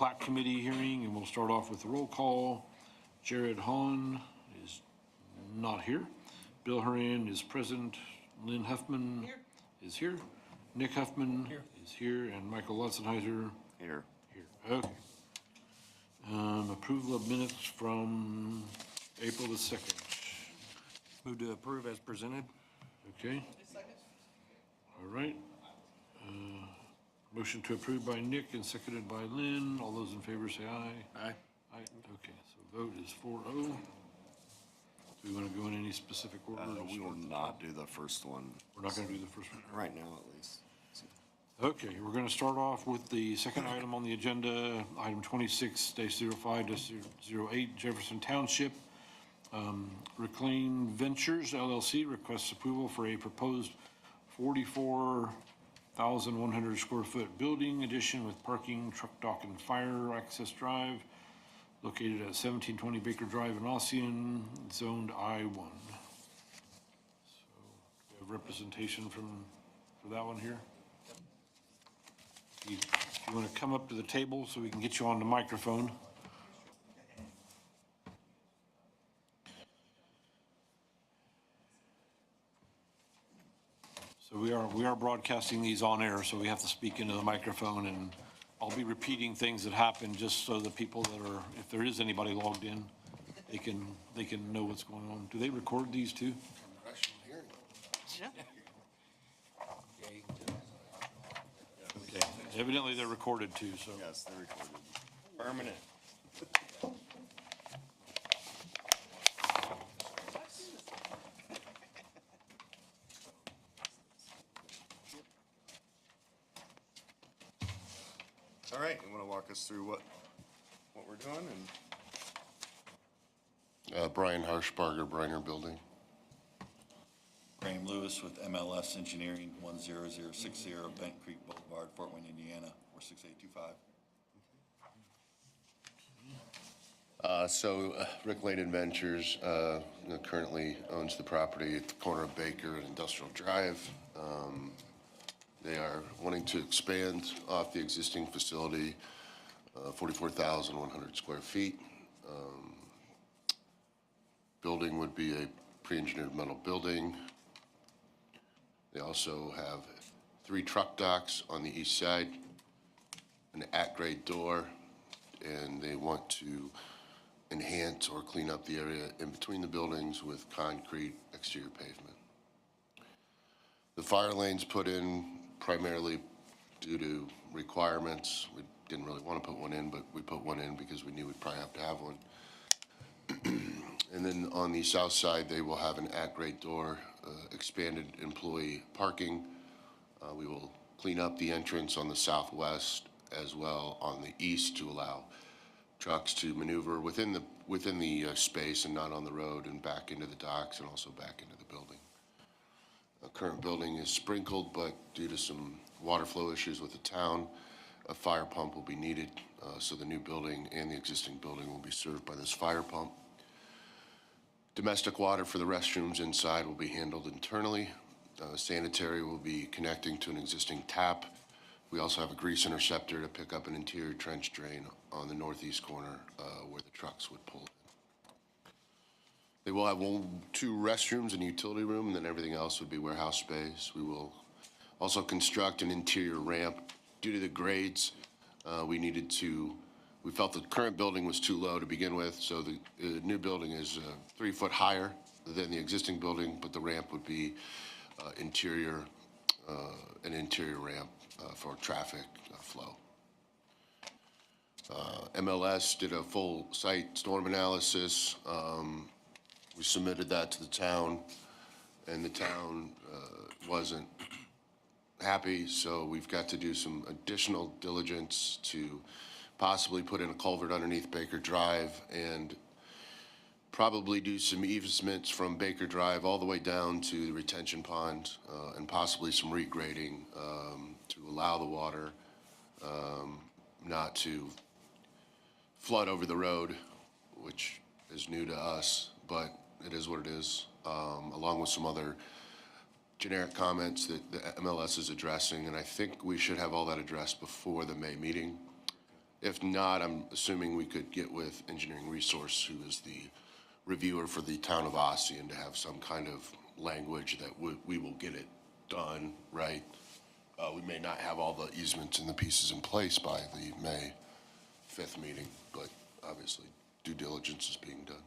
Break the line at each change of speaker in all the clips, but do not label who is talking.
Plat Committee hearing, and we'll start off with the roll call. Jared Hahn is not here. Bill Horan is present. Lynn Huffman is here. Nick Huffman is here, and Michael Lutzenheiser
Here.
Okay. Approval of minutes from April the 2nd.
Move to approve as presented.
Okay. All right. Motion to approve by Nick and seconded by Lynn. All those in favor say aye.
Aye.
Aye. Okay, so vote is 4-0. Do we want to go in any specific order?
We will not do the first one.
We're not going to do the first one?
Right now, at least.
Okay, we're going to start off with the second item on the agenda, item 26-05-08, Jefferson Township. Reclaim Ventures LLC requests approval for a proposed 44,100 square foot building addition with parking, truck dock, and fire access drive located at 1720 Baker Drive in Ossian, zoned I-1. So we have representation for that one here. If you want to come up to the table so we can get you on the microphone. So we are broadcasting these on air, so we have to speak into the microphone, and I'll be repeating things that happen just so the people that are, if there is anybody logged in, they can know what's going on. Do they record these too?
Yeah.
Okay. Evidently they're recorded too, so.
Yes, they're recorded.
Permanent.
All right, you want to walk us through what we're doing? And
Brian Harshbarger, Briner Building.
Graham Lewis with MLS Engineering, 10060 Bent Creek Boulevard, Fort Wayne, Indiana, 46825.
Rick Layden Ventures currently owns the property at the corner of Baker and Industrial Drive. They are wanting to expand off the existing facility, 44,100 square feet. Building would be a pre-engineered metal building. They also have 3 truck docks on the east side, an at-grade door, and they want to enhance or clean up the area in between the buildings with concrete exterior pavement. The fire lanes put in primarily due to requirements. We didn't really want to put one in, but we put one in because we knew we'd probably have to have one. And then on the south side, they will have an at-grade door, expanded employee parking. We will clean up the entrance on the southwest as well on the east to allow trucks to maneuver within the space and not on the road, and back into the docks and also back into the building. The current building is sprinkled, but due to some water flow issues with the town, a fire pump will be needed. So the new building and the existing building will be served by this fire pump. Domestic water for the restrooms inside will be handled internally. Sanitary will be connecting to an existing tap. We also have a grease interceptor to pick up an interior trench drain on the northeast corner where the trucks would pull in. They will have 2 restrooms and a utility room, and then everything else would be warehouse space. We will also construct an interior ramp. Due to the grades, we felt the current building was too low to begin with, so the new building is 3 foot higher than the existing building, but the ramp would be an interior ramp for traffic flow. MLS did a full site storm analysis. We submitted that to the town, and the town wasn't happy, so we've got to do some additional diligence to possibly put in a culvert underneath Baker Drive and probably do some easements from Baker Drive all the way down to the retention pond, and possibly some regrading to allow the water not to flood over the road, which is new to us, but it is what it is, along with some other generic comments that the MLS is addressing, and I think we should have all that addressed before the May meeting. If not, I'm assuming we could get with Engineering Resource, who is the reviewer for the town of Ossian, to have some kind of language that we will get it done, right? We may not have all the easements and the pieces in place by the May 5th meeting, but obviously due diligence is being done.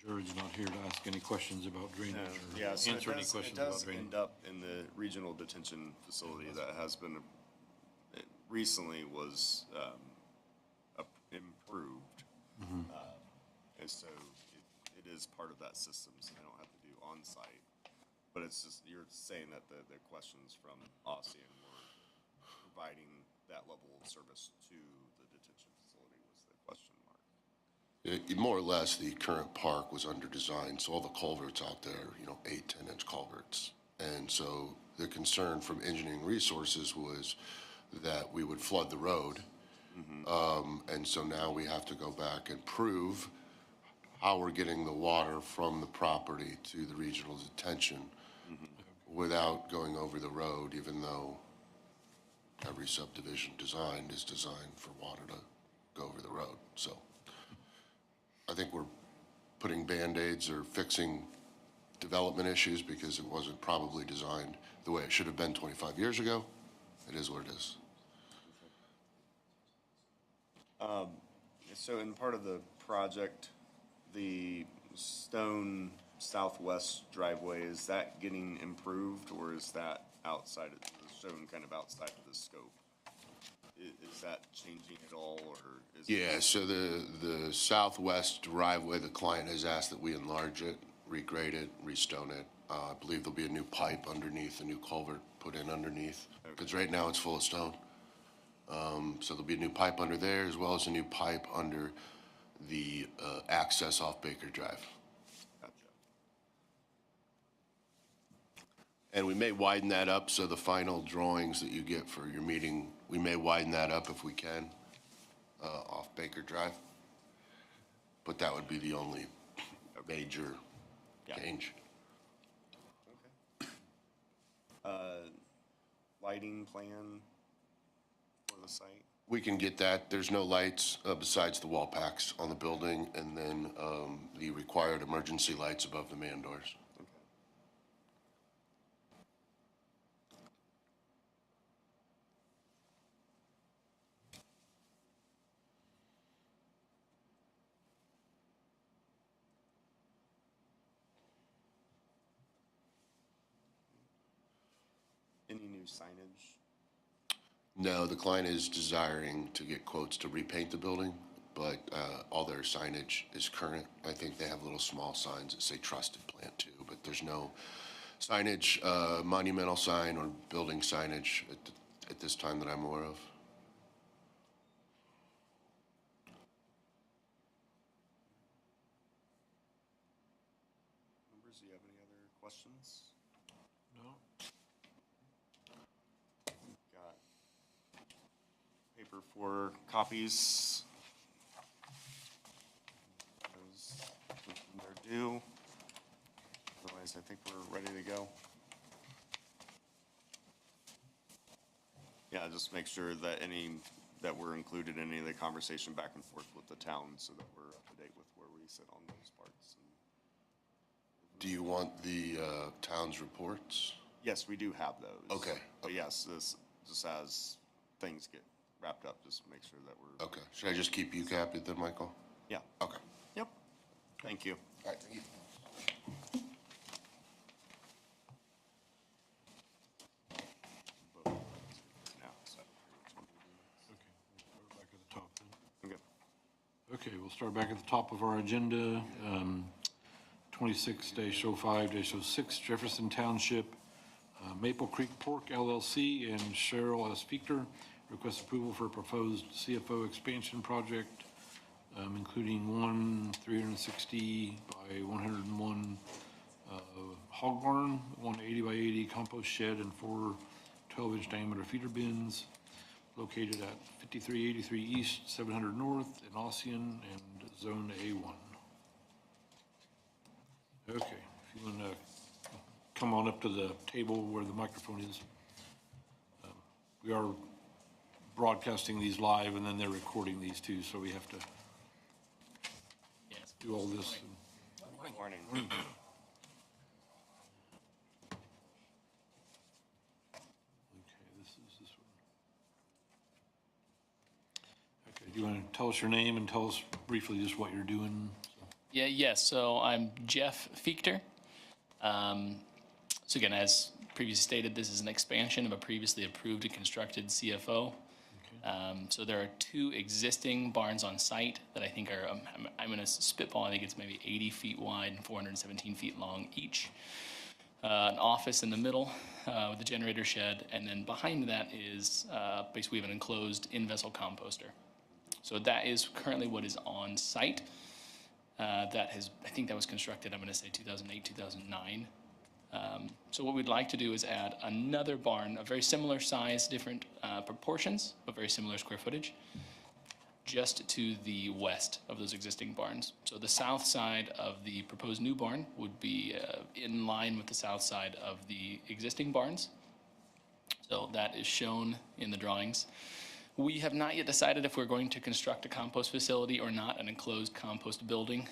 Jared's not here to ask any questions about drainage or
Yeah, so
answer any questions
it
about
does
drainage.
end up in the regional detention facility that has been, it recently was improved. And so it is part of that system, so they don't have to do on-site. But it's just, you're saying that the questions from Ossian were providing that level of service to the detention facility was the question mark.
More or less, the current park was under design, so all the culverts out there, 8, 10-inch culverts. And so the concern from Engineering Resources was that we would flood the road. And so now we have to go back and prove how we're getting the water from the property to the regional detention without going over the road, even though every subdivision designed is designed for water to go over the road. So I think we're putting Band-Aids or fixing development issues because it wasn't probably designed the way it should have been 25 years ago. It is what it is.
So in part of the project, the stone southwest driveway, is that getting improved or is that outside of, shown kind of outside of the scope? Is that changing at all or is it?
Yeah, so the southwest driveway, the client has asked that we enlarge it, regrade it, restone it. I believe there'll be a new pipe underneath, a new culvert put in underneath, because right now it's full of stone. So there'll be a new pipe under there as well as a new pipe under the access off Baker Drive.
Gotcha.
And we may widen that up, so the final drawings that you get for your meeting, we may widen that up if we can, off Baker Drive. But that would be the only major
Yeah.
change.
Okay. Lighting plan for the site?
We can get that. There's no lights besides the wall packs on the building, and then the required emergency lights above the man doors.
Okay. Any new signage?
No, the client is desiring to get quotes to repaint the building, but all their signage is current. I think they have little small signs that say trusted plant too, but there's no signage, monumental sign or building signage at this time that I'm aware of.
Members, do you have any other questions?
No?
Got paper for copies. Those when they're due. Otherwise, I think we're ready to go. Yeah, just make sure that that we're included in any of the conversation back and forth with the town so that we're up to date with where we sit on those parts.
Do you want the town's reports?
Yes, we do have those.
Okay.
But yes, this, just as things get wrapped up, just make sure that we're.
Okay. Should I just keep you copied then, Michael?
Yeah.
Okay.
Yep. Thank you.
All right, thank you.
Now, so, which one do we do next?
Okay, we'll start back at the top then.
Okay.
Okay, we'll start back at the top of our agenda. 26-05-06 Jefferson Township, Maple Creek Pork LLC and Cheryl S. Fichter request approval for a proposed CFO expansion project, including one 360 by 101 hog barn, one 80 by 80 compost shed, and four 12-inch diameter feeder bins. located at 5383 East, 700 North, in Ossian and Zone A1. Okay, if you want to come on up to the table where the microphone is. We are broadcasting these live, and then they're recording these too, so we have to
Yes.
do all this.
Morning.
Okay, this is this one. Okay, do you want to tell us your name and tell us briefly just what you're doing?
Yes. So I'm Jeff Fichter. So again, as previously stated, this is an expansion of a previously approved and constructed CFO. So there are two existing barns on site that I think are, I'm going to spitball, I think it's maybe 80 feet wide and 417 feet long each. An office in the middle with a generator shed, and then behind that is basically we have an enclosed in-vessel composter. So that is currently what is on site. I think that was constructed, I'm going to say 2008, 2009. So what we'd like to do is add another barn, a very similar size, different proportions, but very similar square footage, just to the west of those existing barns. So the south side of the proposed new barn would be in line with the south side of the existing barns. So that is shown in the drawings. We have not yet decided if we're going to construct a compost facility or not, an enclosed compost building.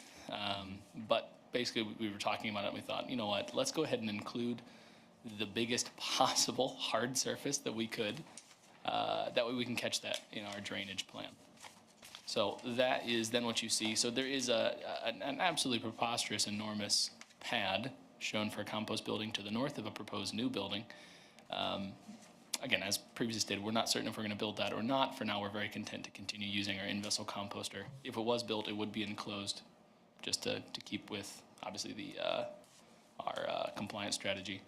But basically, we were talking about it, and we thought, you know what, let's go ahead and include the biggest possible hard surface that we could. That way we can catch that in our drainage plan. So that is then what you see. So there is an absolutely preposterous, enormous pad shown for a compost building to the north of a proposed new building. Again, as previously stated, we're not certain if we're going to build that or not. For now, we're very content to continue using our in-vessel composter. If it was built, it would be enclosed, just to keep with, obviously, our compliance strategy.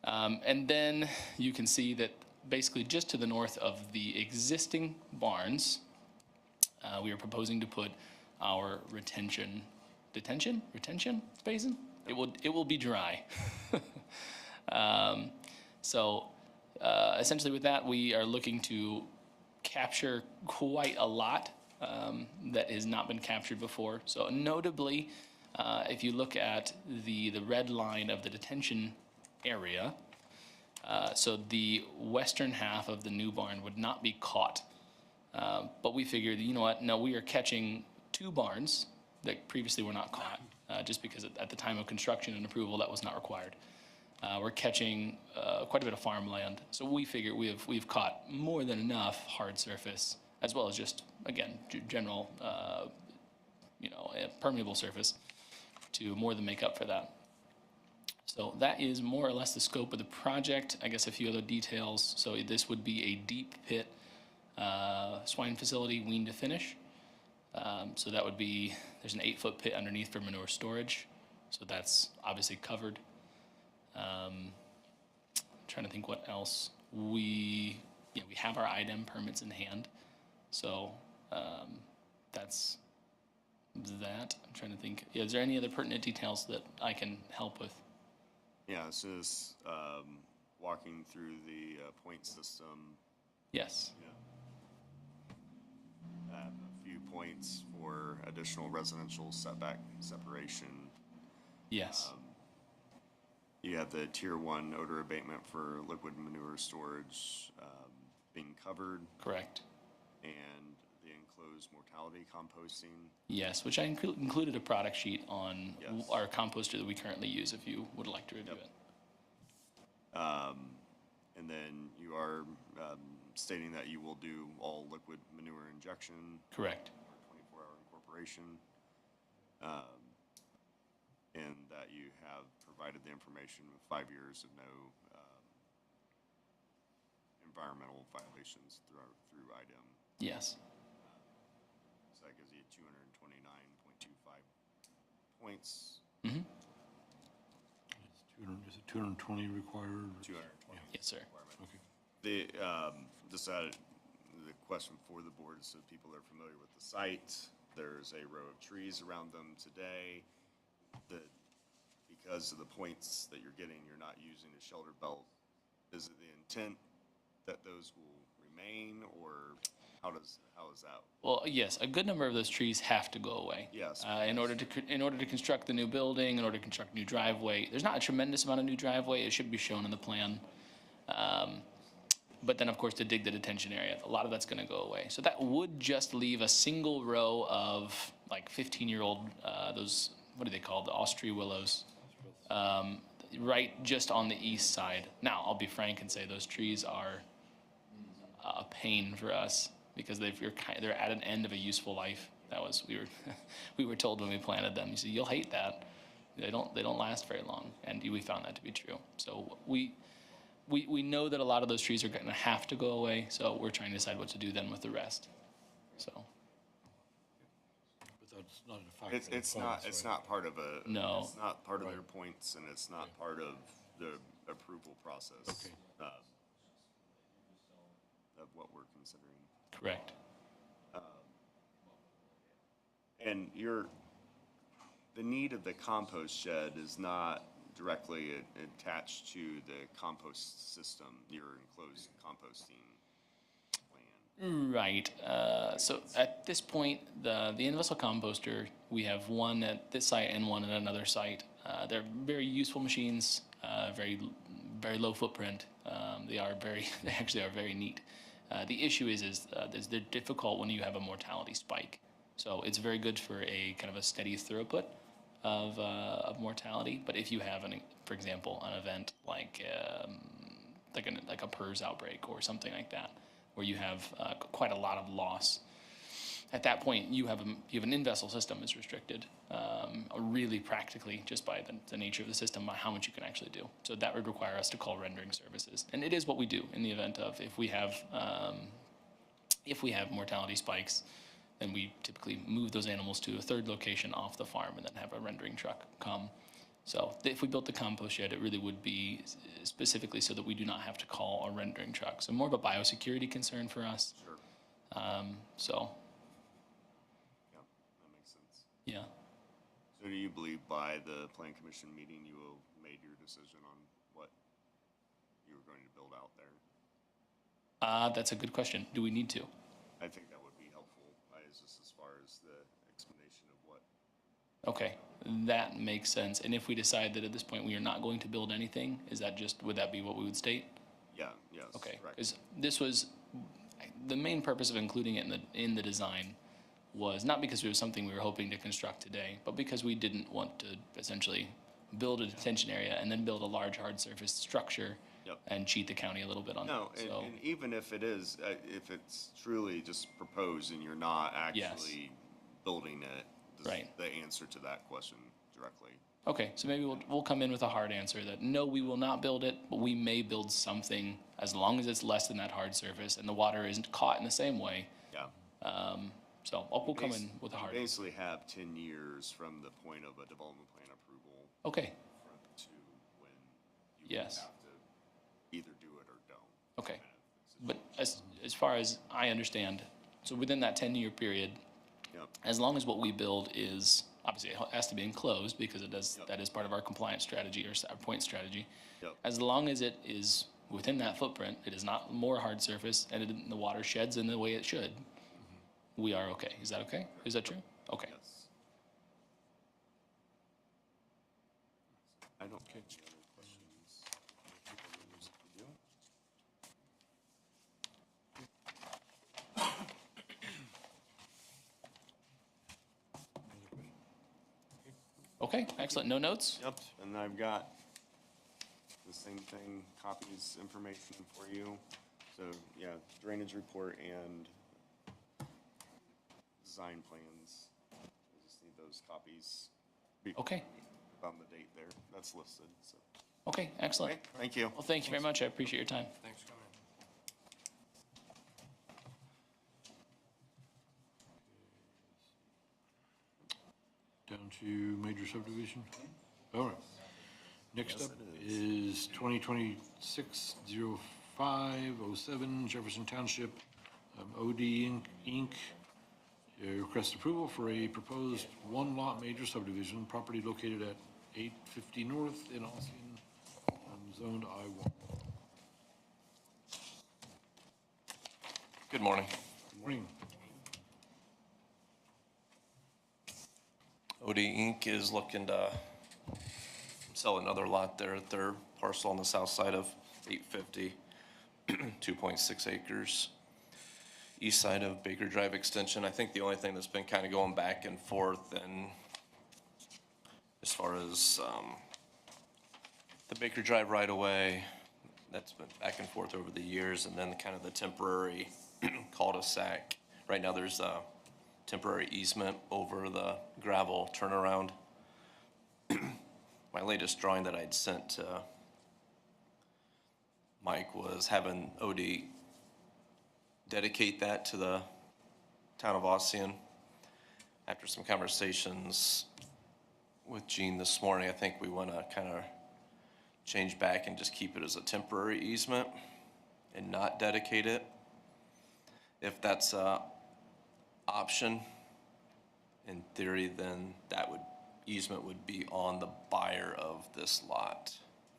And then you can see that basically just to the north of the existing barns, we are proposing to put our retention basin. It will be dry. So essentially with that, we are looking to capture quite a lot that has not been captured before. So notably, if you look at the red line of the detention area, so the western half of the new barn would not be caught. But we figured, you know what, no, we are catching two barns that previously were not caught, just because at the time of construction and approval, that was not required. We're catching quite a bit of farmland. So we figure we've caught more than enough hard surface, as well as just, again, general, permeable surface to more than make up for that. So that is more or less the scope of the project. I guess a few other details. So this would be a deep pit swine facility, wean to finish. So that would be, there's an 8-foot pit underneath for manure storage. So that's obviously covered. Trying to think what else. We have our IDEM permits in hand. So that's that. I'm trying to think. Yeah, is there any other pertinent details that I can help with?
Yeah, it's just walking through the point system.
Yes.
Yeah. A few points for additional residential setback separation.
Yes.
You have the tier 1 odor abatement for liquid manure storage being covered,
Correct.
and the enclosed mortality composting.
Yes, which I included a product sheet on
Yes.
our composter that we currently use if you would like to review it.
And then you are stating that you will do all liquid manure injection.
Correct.
24-hour incorporation. And that you have provided the information with 5 years of no environmental violations through IDEM.
Yes.
So that gives you 229.25 points.
Mm-hmm.
Is it 220 required?
220.
Yes, sir.
Okay.
The question for the board is so people are familiar with the site. There's a row of trees around them today. Because of the points that you're getting, you're not using a shelter belt. Is it the intent that those will remain, or how is that?
Well, yes, a good number of those trees have to go away.
Yes.
In order to construct the new building, in order to construct a new driveway, there's not a tremendous amount of new driveway. It should be shown in the plan. But then, of course, to dig the detention area, a lot of that's going to go away. So that would just leave a single row of like 15-year-old, those, what are they called? The Austree willows, right just on the east side. Now, I'll be frank and say those trees are a pain for us because they're at an end of a useful life. We were told when we planted them. You see, you'll hate that. They don't last very long, and we found that to be true. So we know that a lot of those trees are going to have to go away, so we're trying to decide what to do then with the rest. So
But that's not a factor.
It's not part of a.
No.
It's not part of their points, and it's not part of the approval process.
Okay.
Of what we're considering.
correct.
And the need of the compost shed is not directly attached to the compost system, your enclosed composting plan.
Right. So at this point, the in-vessel composter, we have one at this site and one at another site. They're very useful machines, very low footprint. They actually are very neat. The issue is they're difficult when you have a mortality spike. So it's very good for a kind of a steady throughput of mortality. But if you have for example, an event like a PERS outbreak or something like that, where you have quite a lot of loss, at that point you have an in-vessel system is restricted, really practically just by the nature of the system, by how much you can actually do. So that would require us to call rendering services, and it is what we do in the event of if we have mortality spikes. Then we typically move those animals to a third location off the farm and then have a rendering truck come. So if we built the compost shed, it really would be specifically so that we do not have to call a rendering truck. So more of a biosecurity concern for us.
Sure.
So,
Yeah, that makes sense.
yeah.
So do you believe by the plan commission meeting you will have made your decision on what you were going to build out there?
That's a good question. Do we need to?
I think that would be helpful, just as far as the explanation of what.
Okay, that makes sense. And if we decide that at this point we are not going to build anything, would that be what we would state?
Yeah, yes.
Okay,
correct.
because this was, the main purpose of including it in the design was not because it was something we were hoping to construct today, but because we didn't want to essentially build a detention area and then build a large hard surface structure.
Yep.
And cheat the county a little bit on
No,
that. So,
and even if it is, if it's truly just proposed and you're not
Yes.
actually building it, this is
Right.
the answer to that question directly.
okay, so maybe we'll come in with a hard answer that no, we will not build it, but we may build something as long as it's less than that hard surface and the water isn't caught in the same way.
Yeah.
So we'll come in with a hard.
You basically have 10 years from the point of a development plan approval
Okay,
to when you
Yes.
have to either do it or don't.
okay.
Kind of
But as far as I understand, so within that 10-year period,
Yep.
as long as what we build is, obviously it has to be enclosed because
Yep.
that is part of our compliance strategy or our point strategy.
Yep.
As long as it is within that footprint, it is not more hard surface and the water sheds in the way it should, we are okay. Is that okay? Is that true? Okay.
Yes. I don't have any other questions. You do?
Okay, excellent. No notes?
Yep, and I've got the same thing, copies, information for you. So, yeah, drainage report and design plans. I just need those copies.
Okay.
On the date there, that's listed, so.
Okay, excellent.
Okay, thank you.
Well, thank you very much. I appreciate your time.
Thanks for coming.
Down to major subdivision. All right. Next
Yes,
up
it
is 2026-0507 Jefferson Township, OD Inc. Request approval for a proposed one-lot major subdivision, property located at 850 North in Ossian, zoned I-1.
Good morning.
Morning.
OD Inc. is looking to sell another lot there at their parcel on the south side of 850, 2.6 acres, east side of Baker Drive Extension. I think the only thing that's been kind of going back and forth, and as far as the Baker Drive right-of-way, that's been back and forth over the years, and then kind of the temporary cul-de-sac. Right now, there's a temporary easement over the gravel turnaround. My latest drawing that I'd sent to Mike was having OD dedicate that to the town of Ossian. After some conversations with Gene this morning, I think we want to kind of change back and just keep it as a temporary easement and not dedicate it. If that's a option, in theory, then that easement would be on the buyer of this lot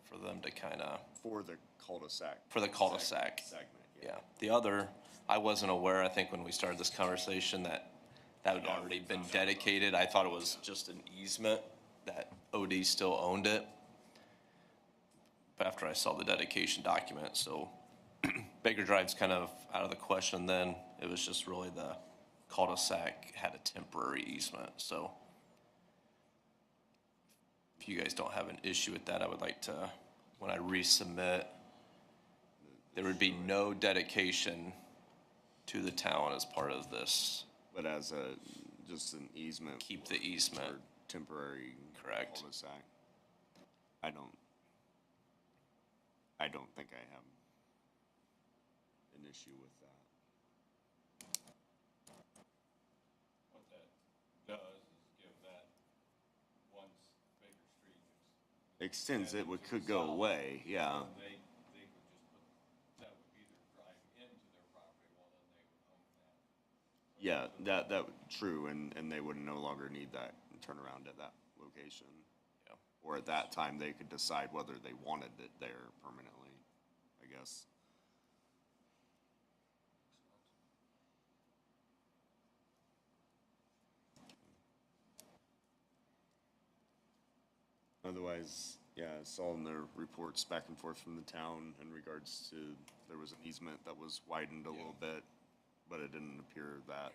for them to kind of,
For the cul-de-sac.
for the cul-de-sac.
Segment,
Yeah. The other, I wasn't aware, I think when we started this conversation, that had already been dedicated. I thought it was just an easement, that OD still owned it. But after I saw the dedication document, so Baker Drive's kind of out of the question then. It was just really the cul-de-sac had a temporary easement, so if you guys don't have an issue with that, I would like to, when I resubmit, there would be no dedication to the town as part of this.
But as just an easement.
Keep the easement.
For temporary.
Correct.
Cul-de-sac. I don't think I have an issue with that.
What that does is give that, once Baker Street
Extends it, could go away, yeah.
they could just put, that would be their drive into their property, well, then they would own that.
Yeah, that, true, and they would no longer need that turnaround at that location.
Yeah.
Or at that time, they could decide whether they wanted it there permanently, I guess. Otherwise, yeah, I saw in their reports back and forth from the town in regards to, there was an easement that was widened a little bit, but it didn't appear that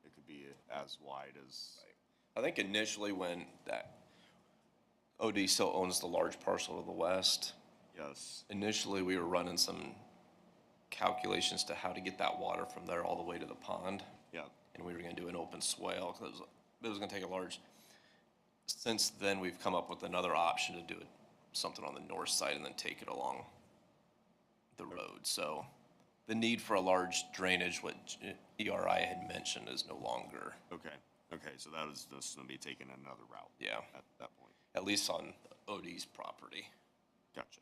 it could be as wide as.
I think initially when that OD still owns the large parcel to the west,
Yes,
initially we were running some calculations to how to get that water from there all the way to the pond.
yeah,
And we were gonna do an open swale, because it was gonna take a large. Since then, we've come up with another option to do it, something on the north side and then take it along the road. So the need for a large drainage, what ERI had mentioned, is no longer,
okay, so that is just gonna be taking another route.
Yeah.
At that point,
at least on OD's property.
gotcha.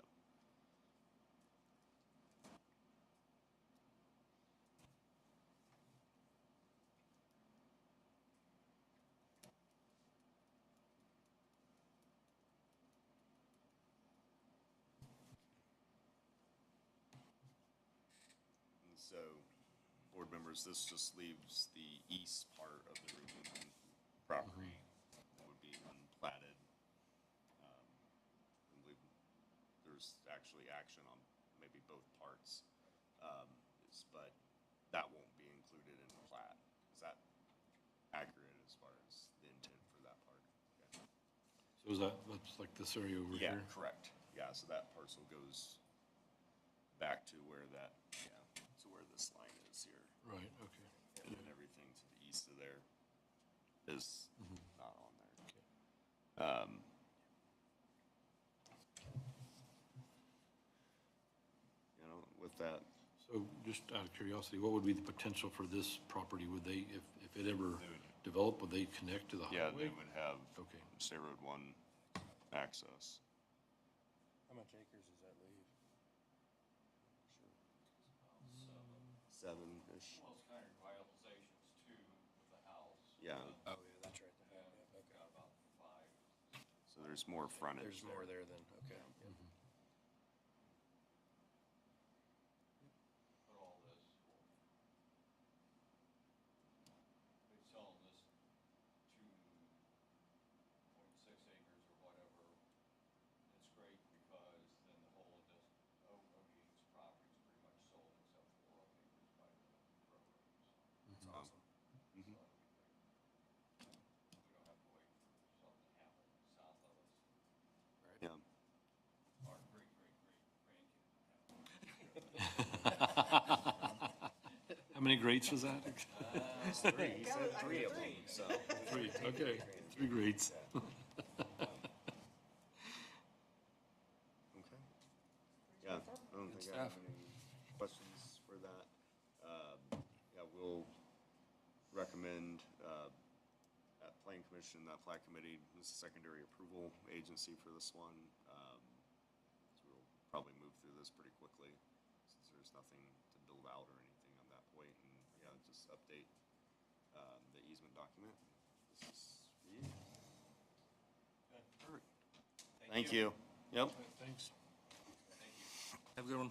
And so, board members, this just leaves the east part of the Rubin property that would be unplatted. I believe there's actually action on maybe both parts, but that won't be included in the plat. Is that accurate as far as the intent for that part? Okay.
So that's like this area over
Yeah,
here?
correct. Yeah, so that parcel goes back to where that, to where this line is here.
Right, okay.
And then everything to the east of there is not on there. With that,
So just out of curiosity, what would be the potential for this property? Would they, if it ever developed, would they connect to the
yeah,
highway?
they would have
Okay.
State Road 1 access.
How much acres does that leave?
Seven-ish,
Well, it's kind of revitalizations too, with the house.
yeah.
Oh, yeah, that's right. Yeah, okay.
Got about 5.
So there's more frontage
There's more there than, okay.
But all this will
How many grades was that?
Three, he said three of them, so.
Three, okay, 3 grades.
Okay. Yeah, I don't think I have any questions for that. Yeah, we'll recommend, at Plan Commission, that Plat Committee, this is secondary approval agency for this one. So we'll probably move through this pretty quickly, since there's nothing to build out or anything on that point, and, yeah, just update, the easement document. This is for you. Perfect. Thank you. Yep.
Thanks.
Have a good one.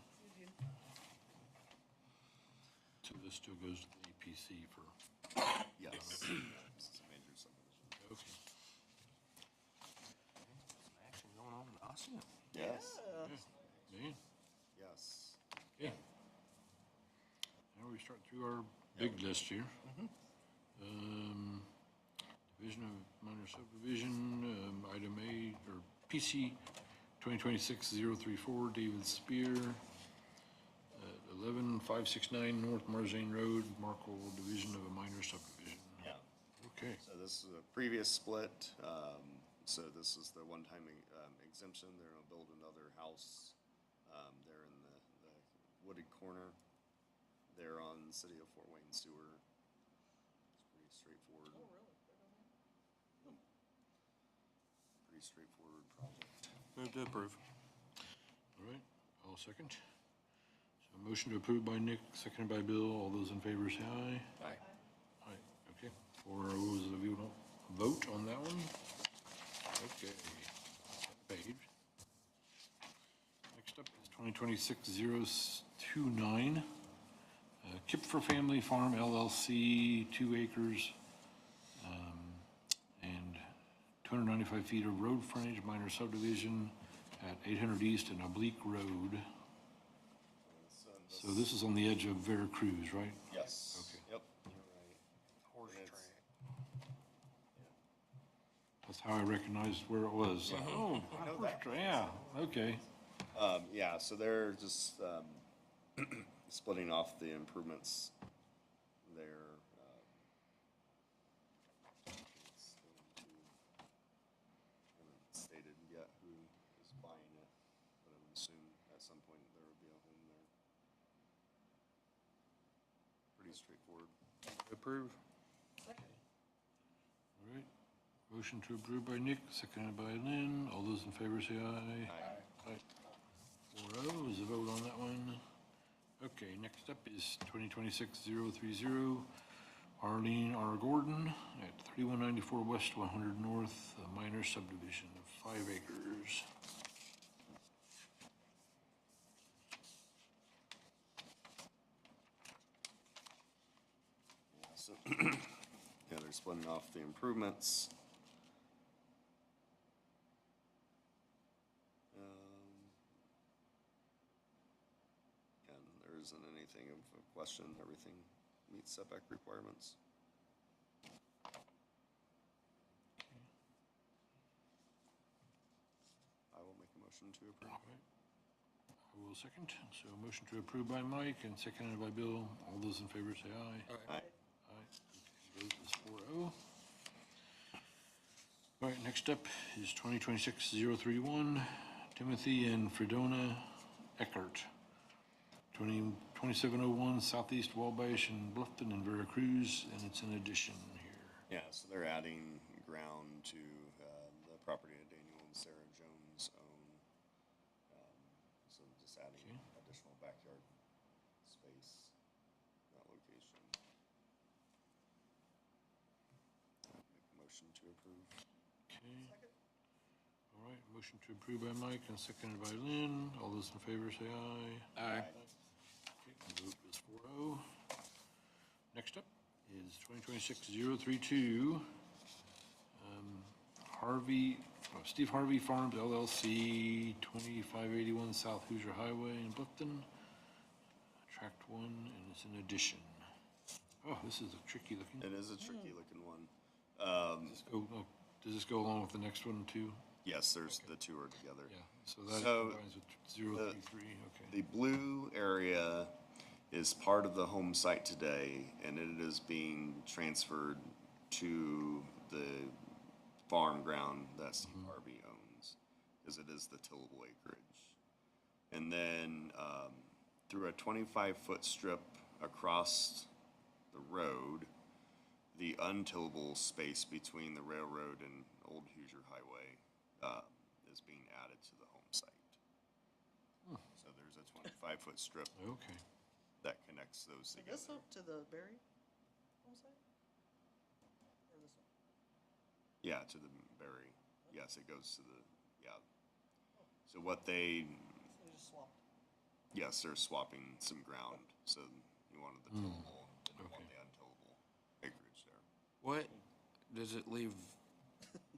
So this still goes to the EPC for,
Yes. This is a major subdivision.
okay.
Some action going on in Ossian.
Yes.
Man,
Yes.
okay. Now we start through our big list here. Division of minor subdivision, item A, or PC 2026-034, David Spear, 11569 North Marzane Road, Markle Division of a minor subdivision.
Yeah.
Okay,
So this is a previous split. So this is the one-time exemption. They're gonna build another house. They're in the wooded corner. They're on City of Fort Wayne Sewer. It's pretty straightforward. Oh, really? Pretty straightforward project.
Move to approve.
all right, I'll second. So motion to approve by Nick, seconded by Bill. All those in favor say aye.
Aye.
Aye, okay. 4-0 is the vote on that one. Okay, page. Next up is 2026-029. Kipfer Family Farm LLC, 2 acres, and 295 feet of road frontage, minor subdivision at 800 East and Oblique Road. So this is on the edge of Veracruz, right?
Yes.
Okay.
Yep, you're right.
Horse
It's-
track.
That's how I recognized where it was. Oh, yeah, okay.
Yeah, so they're just, splitting off the improvements there. It's going to, haven't stated yet who is buying it, but I would assume at some point there would be a home there. Pretty straightforward.
Approve.
All right. Motion to approve by Nick, seconded by Lynn. All those in favor say aye. Aye. 4-0 is the vote on that one. Okay, next up is 2026-030, Arlene R. Gordon at 3194 West 100 North, a minor subdivision of 5 acres.
Yeah, so, yeah, they're splitting off the improvements. And there isn't anything of question, everything meets setback requirements. I will make a motion to approve.
All right. I will second. So motion to approve by Mike and seconded by Bill. All those in favor say aye.
Aye.
Aye. Vote is 4-0. All right, next up is 2026-031, Timothy and Fredona Eckert, 2701 Southeast Wabash in Bluffton in Veracruz, and it's an addition here.
Yeah, so they're adding ground to the property that Daniel and Sarah Jones own. So just adding additional backyard space in that location. Make a motion to approve.
Okay. All right, motion to approve by Mike and seconded by Lynn. All those in favor say aye.
Aye.
Okay, the vote is 4-0. Next up is 2026-032, Steve Harvey Farms LLC, 2581 South Hoosier Highway in Bluffton, Tract 1, and it's an addition. Oh, this is a tricky looking.
It is a tricky looking one.
Does this go along with the next one too?
Yes, there's, the two are together.
Yeah, so that
So,
combines with 033, okay.
The blue area is part of the home site today, and it is being transferred to the farm ground that Steve Harvey owns, because it is the tillable acreage. And then through a 25-foot strip across the road, the untillable space between the railroad and Old Hoosier Highway is being added to the home site. So there's a 25-foot strip
Okay.
that connects those
So this
together.
up to the Berry home site? Or this one?
Yeah, to the Berry. Yes, it goes to the, yeah. So what they,
So they just swapped.
yes, they're swapping some ground. So you wanted the tillable, didn't want the untillable acreage there.
What does it leave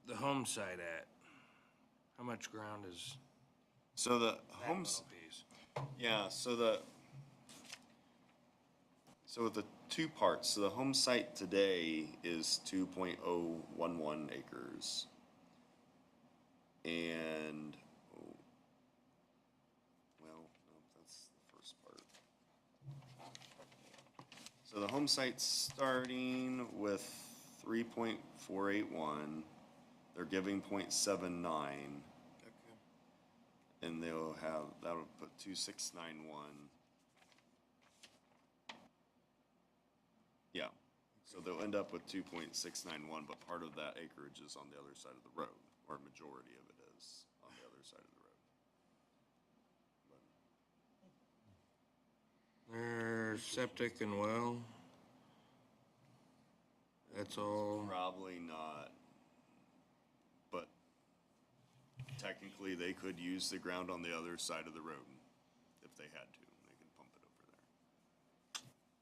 the home site at? How much ground is
So the
that
homes,
little piece?
yeah, so the two parts, so the home site today is 2.011 acres. And, well, no, that's the first part. So the home site's starting with 3.481. They're giving 0.79. And they'll have, that'll put 2691. Yeah, so they'll end up with 2.691, but part of that acreage is on the other side of the road, or a majority of it is on the other side of the road.
There's septic and well. That's all.
Probably not, but technically they could use the ground on the other side of the road if they had to. They could pump it over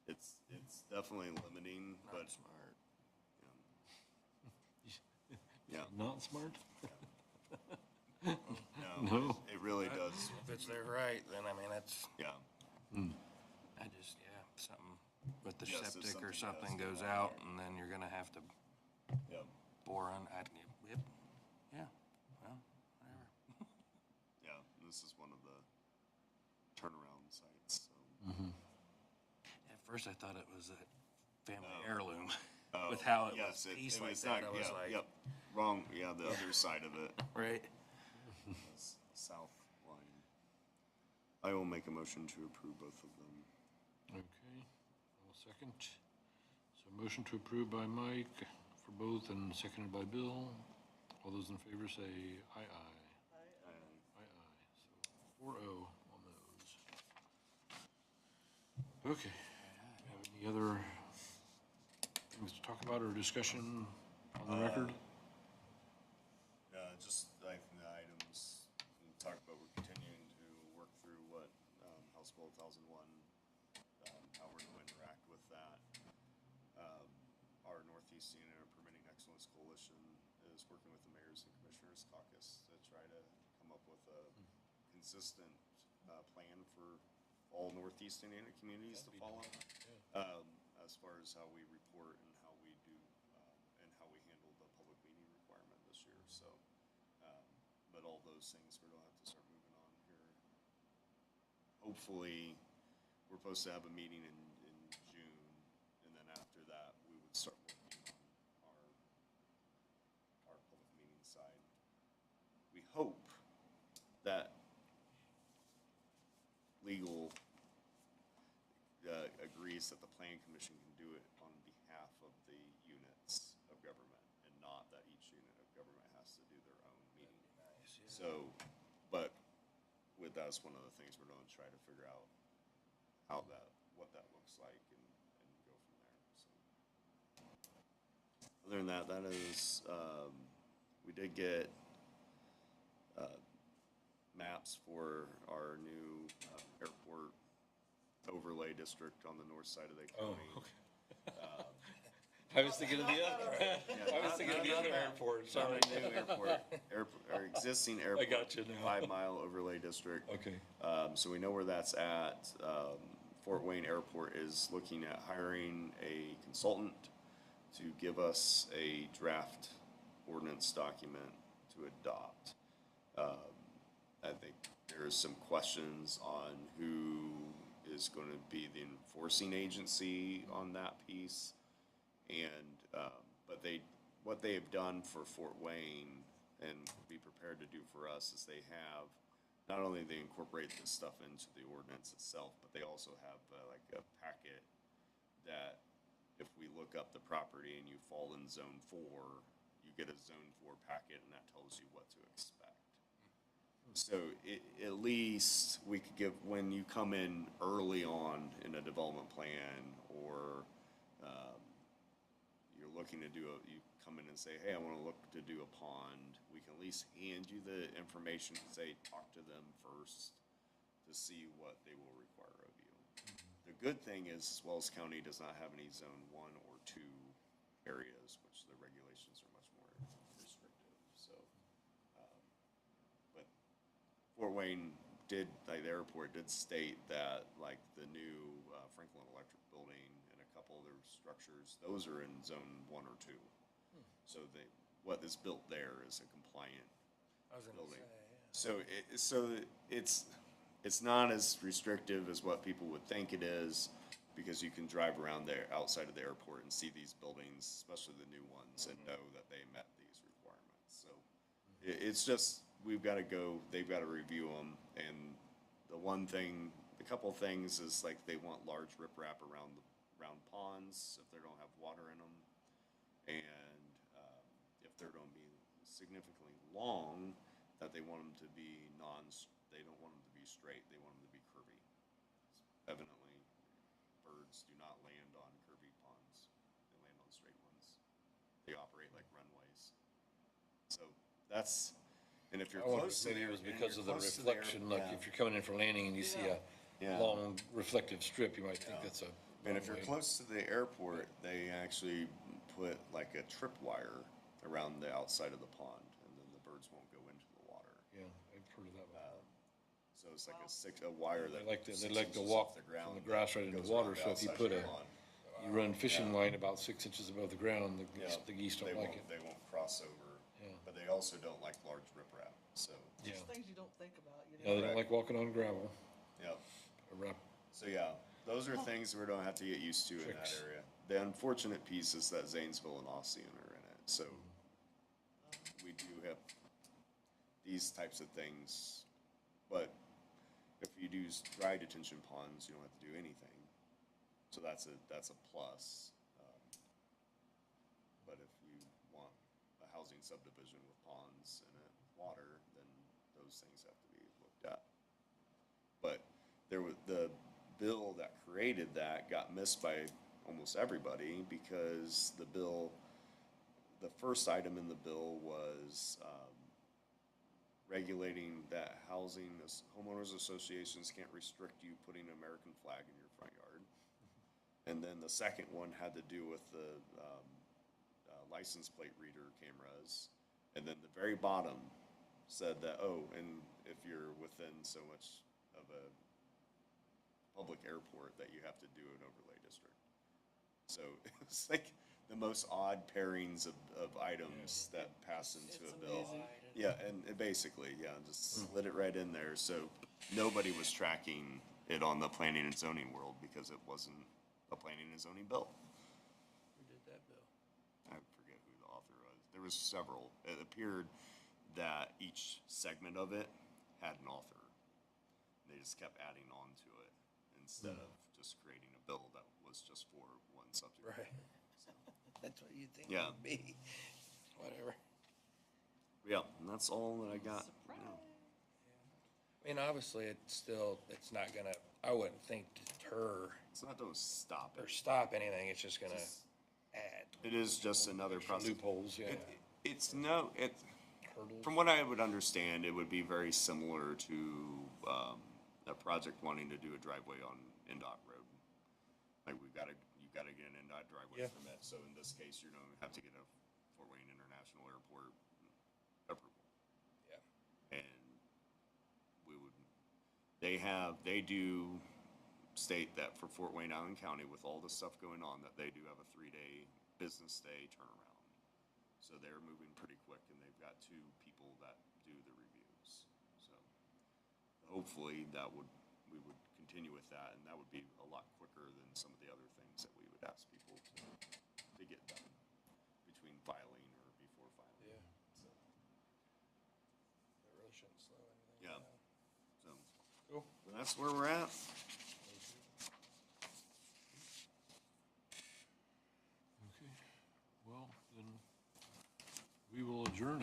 there. It's definitely limiting, but
Not smart.
yeah,
Not smart?
no,
No.
it really does.
If it's there right, then I mean, that's,
Yeah,
I just, yeah, something with the
Yes, if
septic or
something
something
does
goes
go
out, and then you're gonna have to
yeah,
bore on, yep, yeah, well, whatever.
yeah. This is one of the turnaround sites. So.
At first, I thought it was a family
Oh.
heirloom,
Oh,
with how it
yes,
was pieced like
was
that,
not-
I was
yeah,
like,
yep, wrong. Yeah, the other side of it,
right?
is south line. I will make a motion to approve both of them.
Okay, I'll second. So motion to approve by Mike for both and seconded by Bill. All those in favor say aye, aye. Aye, aye. So 4-0 on those. Okay. Have any other things to talk about or discussion on the record?
Just like the items we talked about, we're continuing to work through what House Bill 1001, how we're going to interact with that. Our Northeast Indiana Permitting Excellence Coalition is working with the Mayors and Commissioners Caucus to try to come up with a consistent plan for all Northeast Indiana communities to follow. As far as how we report and how we do, and how we handle the public meeting requirement this year, so. But all those things we're gonna have to start moving on here. Hopefully, we're supposed to have a meeting in June, and then after that, we would start working on our public meeting side. We hope that legal agrees that the planning commission can do it on behalf of the units of government, and not that each unit of government has to do their own meeting. So, but with that's one of the things we're gonna try to figure out what that looks like and go from there, so. Other than that, that is, we did get, maps for our new, airport overlay district on the north side of the county.
I was thinking of the other, I was thinking of the other airport,
Not a new airport, our existing airport.
got you now.
5-mile overlay district.
Okay.
So we know where that's at. Fort Wayne Airport is looking at hiring a consultant to give us a draft ordinance document to adopt. I think there's some questions on who is gonna be the enforcing agency on that piece. And, but what they have done for Fort Wayne and be prepared to do for us is they have, not only they incorporate this stuff into the ordinance itself, but they also have like a packet that if we look up the property and you fall in zone 4, you get a zone 4 packet and that tells you what to expect. So at least we could give, when you come in early on in a development plan or you're looking to you come in and say, hey, I want to look to do a pond, we can at least hand you the information and say, talk to them first to see what they will require of you. The good thing is Wells County does not have any zone 1 or 2 areas, which the regulations are much more restrictive, so. But Fort Wayne did, like the airport did state that like the new Franklin Electric building and a couple other structures, those are in zone 1 or 2. So what is built there is a compliant
I was gonna
building.
say,
So it's not as restrictive as what people would think it is, because you can drive around there outside of the airport and see these buildings, especially the new ones, and know that they met these requirements. So it's just, they've got to review them. And the couple things is like they want large riprap around ponds if they don't have water in them. And if they're going to be significantly long, that they want them to be they don't want them to be straight, they want them to be curvy. Evidently, birds do not land on curvy ponds, they land on straight ones. They operate like runways. So that's, and if you're
I wonder
close
if
to
maybe
the
it was because of the reflection, like
yeah.
if you're coming in for landing and you see a
Yeah.
long reflective strip, you might think that's a
And if you're
runway.
close to the airport, they actually put like a tripwire around the outside of the pond, and then the birds won't go into the water.
Yeah, I've heard of that one.
So it's like a wire that.
They like to
6
walk
inches off
from the grass right into
goes
the water,
around
so if you
outside
put
the pond.
you run fishing line about 6 inches above the ground,
Yeah,
the geese don't
they
like
won't-
it.
They won't cross over,
Yeah.
but they also don't like large riprap, so,
Yeah,
Just things you don't think about, you
yeah,
know?
they don't like walking on gravel.
yeah.
Or,
So, yeah, those are things we're gonna have to get used to in that
Tricks.
area. The unfortunate piece is that Zanesville and Ossian are in it, so we do have these types of things. But if you do dry detention ponds, you don't have to do anything. So that's a plus. But if you want a housing subdivision with ponds and water, then those things have to be looked at. But the bill that created that got missed by almost everybody, because the first item in the bill was regulating that homeowners associations can't restrict you putting an American flag in your front yard. And then the second one had to do with the license plate reader cameras. And then the very bottom said that, and if you're within so much of a public airport, that you have to do an overlay district. So it's like the most odd pairings of items that pass into a bill. Yeah, and basically, just slid it right in there. So nobody was tracking it on the planning and zoning world because it wasn't a planning and zoning bill.
who did that bill?
I forget who the author was. There was several. It appeared that each segment of it had an author. They just kept adding on to it instead of just creating a bill that was just for one subject.
Right.
That's what you think
Yeah.
it'd be.
Whatever.
Yeah, and that's all that I got.
I mean, obviously, it's not gonna, I wouldn't think deter
It's not to stop
or
it.
stop anything, it's just gonna add
It is just another process.
loopholes, yeah.
hurdles.
From what I would understand, it would be very similar to a project wanting to do a driveway on NDOT road. Like you've got to get an NDOT driveway
Yeah.
permit. So in this case, you're going to have to get a Fort Wayne International Airport approval.
Yeah.
And they do state that for Fort Wayne, Allen County, with all the stuff going on, that they do have a 3-day business day turnaround. So they're moving pretty quick, and they've got 2 people that do the reviews. So hopefully that would we would continue with that, and that would be a lot quicker than some of the other things that we would ask people to get done between filing or before filing.
Yeah.
So,
That really shouldn't slow anything
yeah,
down.
so,
Cool.
that's where we're at.
Okay, well, then we will adjourn